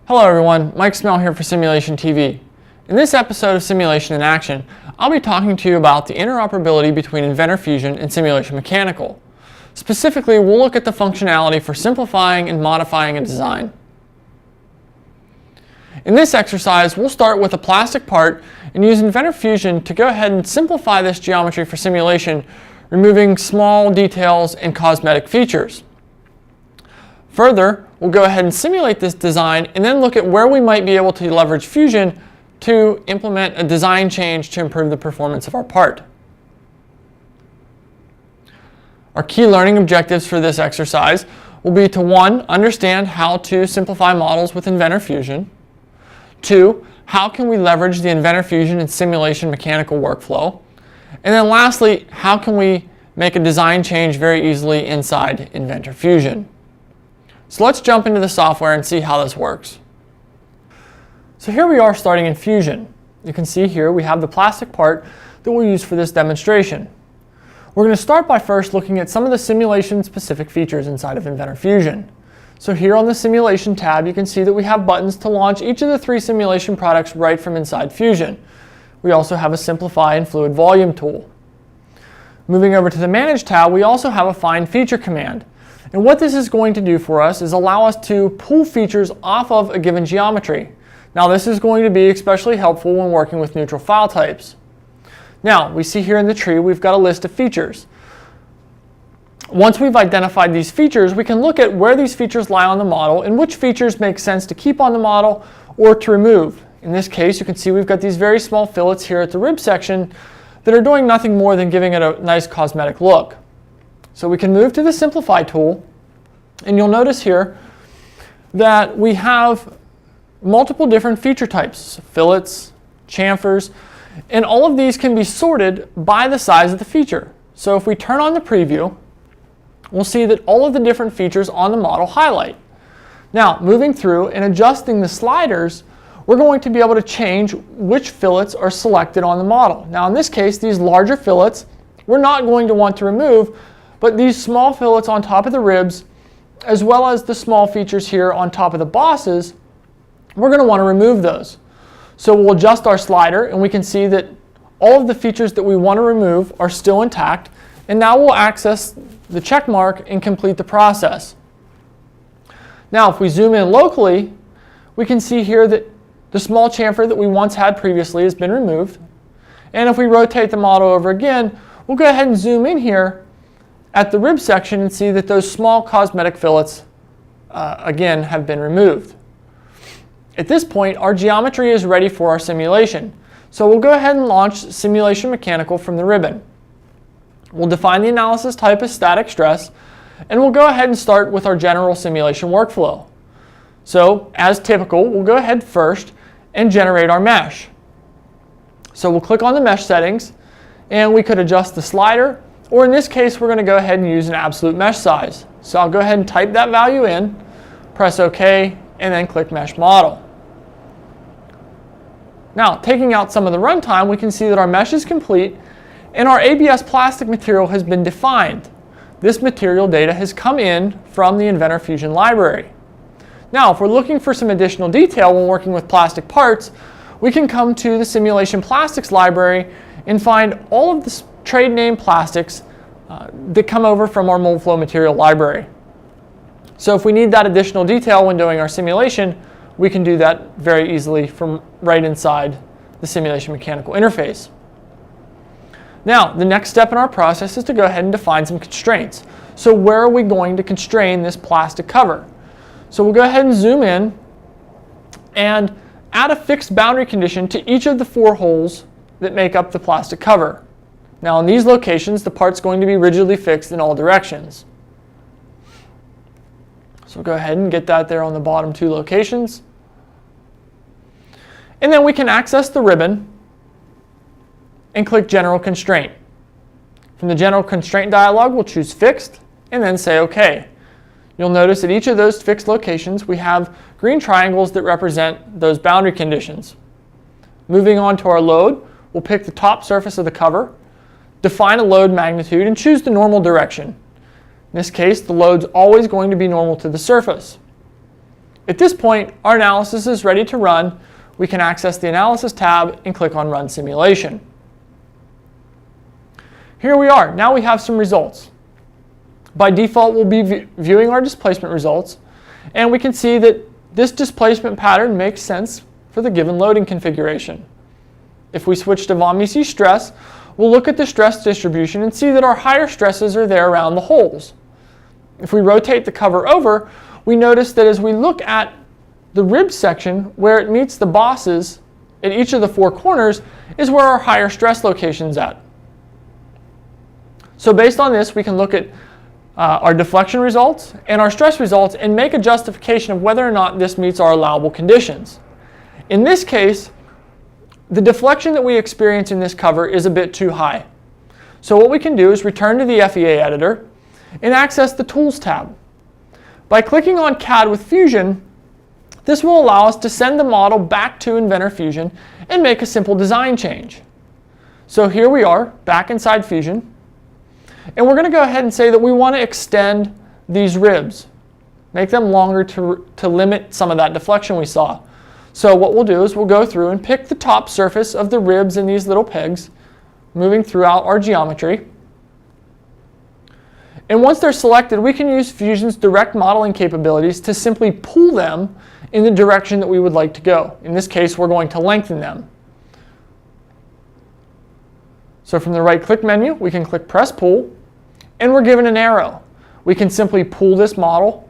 Hello everyone, Mike Smell here for Simulation TV. In this episode of Simulation in Action, I'll be talking to you about the interoperability between Inventor Fusion and Simulation Mechanical. Specifically, we'll look at the functionality for simplifying and modifying a design. In this exercise, we'll start with a plastic part and use Inventor Fusion to go ahead and simplify this geometry for simulation, removing small details and cosmetic features. Further, we'll go ahead and simulate this design and then look at where we might be able to leverage Fusion to implement a design change to improve the performance of our part. Our key learning objectives for this exercise will be to 1. Understand how to simplify models with Inventor Fusion. 2. How can we leverage the Inventor Fusion and Simulation Mechanical workflow? And then lastly, how can we make a design change very easily inside Inventor Fusion? So let's jump into the software and see how this works. So here we are starting in Fusion. You can see here we have the plastic part that we'll use for this demonstration. We're going to start by first looking at some of the simulation-specific features inside of Inventor Fusion. So here on the Simulation tab, you can see that we have buttons to launch each of the 3 simulation products right from inside Fusion. We also have a Simplify and Fluid Volume tool. Moving over to the Manage tab, we also have a Find Feature command. And what this is going to do for us is allow us to pull features off of a given geometry. Now this is going to be especially helpful when working with neutral file types. Now we see here in the tree we've got a list of features. Once we've identified these features, we can look at where these features lie on the model and which features make sense to keep on the model or to remove. In this case, you can see we've got these very small fillets here at the rib section that are doing nothing more than giving it a nice cosmetic look. So we can move to the Simplify tool, and you'll notice here that we have multiple different feature types, fillets, chamfers, and all of these can be sorted by the size of the feature. So if we turn on the preview, we'll see that all of the different features on the model highlight. Now, moving through and adjusting the sliders, we're going to be able to change which fillets are selected on the model. Now in this case, these larger fillets, we're not going to want to remove, but these small fillets on top of the ribs, as well as the small features here on top of the bosses, we're going to want to remove those. So we'll adjust our slider and we can see that all of the features that we want to remove are still intact, and now we'll access the check mark and complete the process. Now if we zoom in locally, we can see here that the small chamfer that we once had previously has been removed. And if we rotate the model over again, we'll go ahead and zoom in here at the rib section and see that those small cosmetic fillets again have been removed. At this point, our geometry is ready for our simulation. So we'll go ahead and launch Simulation Mechanical from the ribbon. We'll define the analysis type as static stress, and we'll go ahead and start with our general simulation workflow. So as typical, we'll go ahead first and generate our mesh. So we'll click on the mesh settings, and we could adjust the slider, or in this case, we're going to go ahead and use an absolute mesh size. So I'll go ahead and type that value in, press OK, and then click Mesh Model. Now, taking out some of the runtime, we can see that our mesh is complete, and our ABS plastic material has been defined. This material data has come in from the Inventor Fusion library. Now, if we're looking for some additional detail when working with plastic parts, we can come to the Simulation Plastics library and find all of the trade name plastics that come over from our mold flow material library. So if we need that additional detail when doing our simulation, we can do that very easily from right inside the Simulation Mechanical interface. Now, the next step in our process is to go ahead and define some constraints. So where are we going to constrain this plastic cover? So we'll go ahead and zoom in and add a fixed boundary condition to each of the 4 holes that make up the plastic cover. Now in these locations, the part's going to be rigidly fixed in all directions. So go ahead and get that there on the bottom 2 locations. And then we can access the ribbon and click General Constraint. From the General Constraint dialog, we'll choose Fixed and then say OK. You'll notice at each of those fixed locations, we have green triangles that represent those boundary conditions. Moving on to our load, we'll pick the top surface of the cover, define a load magnitude, and choose the normal direction. In this case, the load's always going to be normal to the surface. At this point, our analysis is ready to run. We can access the Analysis tab and click on Run Simulation. Here we are. Now we have some results. By default, we'll be viewing our displacement results, and we can see that this displacement pattern makes sense for the given loading configuration. If we switch to von Mises stress, we'll look at the stress distribution and see that our higher stresses are there around the holes. If we rotate the cover over, we notice that as we look at the rib section where it meets the bosses at each of the four corners is where our higher stress location's at. So based on this, we can look at our deflection results and our stress results and make a justification of whether or not this meets our allowable conditions. In this case, the deflection that we experience in this cover is a bit too high. So what we can do is return to the FEA editor and access the Tools tab. By clicking on CAD with Fusion, this will allow us to send the model back to Inventor Fusion and make a simple design change. So here we are, back inside Fusion. And we're going to go ahead and say that we want to extend these ribs, make them longer to limit some of that deflection we saw. So what we'll do is we'll go through and pick the top surface of the ribs in these little pegs, moving throughout our geometry. And once they're selected, we can use Fusion's direct modeling capabilities to simply pull them in the direction that we would like to go. In this case, we're going to lengthen them. So from the right-click menu, we can click Press Pull, and we're given an arrow. We can simply pull this model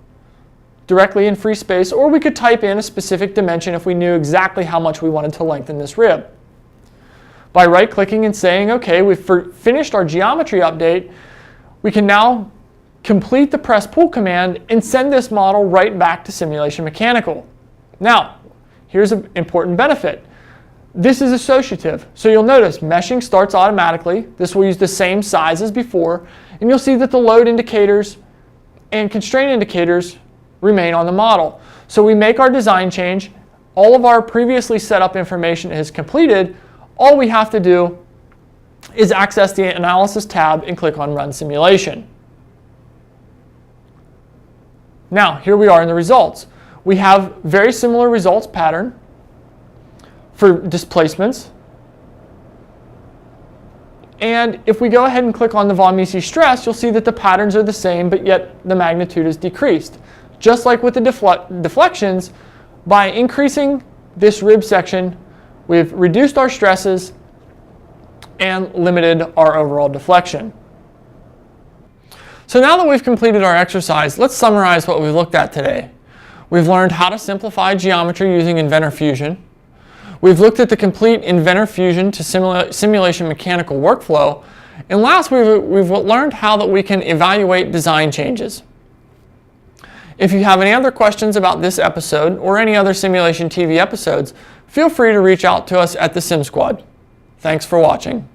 directly in free space, or we could type in a specific dimension if we knew exactly how much we wanted to lengthen this rib. By right-clicking and saying, OK, we've finished our geometry update, we can now complete the Press Pull command and send this model right back to Simulation Mechanical. Now, here's an important benefit. This is associative, so you'll notice meshing starts automatically. This will use the same size as before, and you'll see that the load indicators and constraint indicators remain on the model. So we make our design change, all of our previously set up information is completed. All we have to do is access the Analysis tab and click on Run Simulation. Now, here we are in the results. We have very similar results pattern for displacements. And if we go ahead and click on the von Mises stress, you'll see that the patterns are the same, but yet the magnitude is decreased. Just like with the deflections, by increasing this rib section, we've reduced our stresses and limited our overall deflection. So now that we've completed our exercise, let's summarize what we've looked at today. We've learned how to simplify geometry using Inventor Fusion. We've looked at the complete Inventor Fusion to Simulation Mechanical workflow. And last, we've learned how that we can evaluate design changes. If you have any other questions about this episode or any other Simulation TV episodes, feel free to reach out to us at the Sim Squad. Thanks for watching.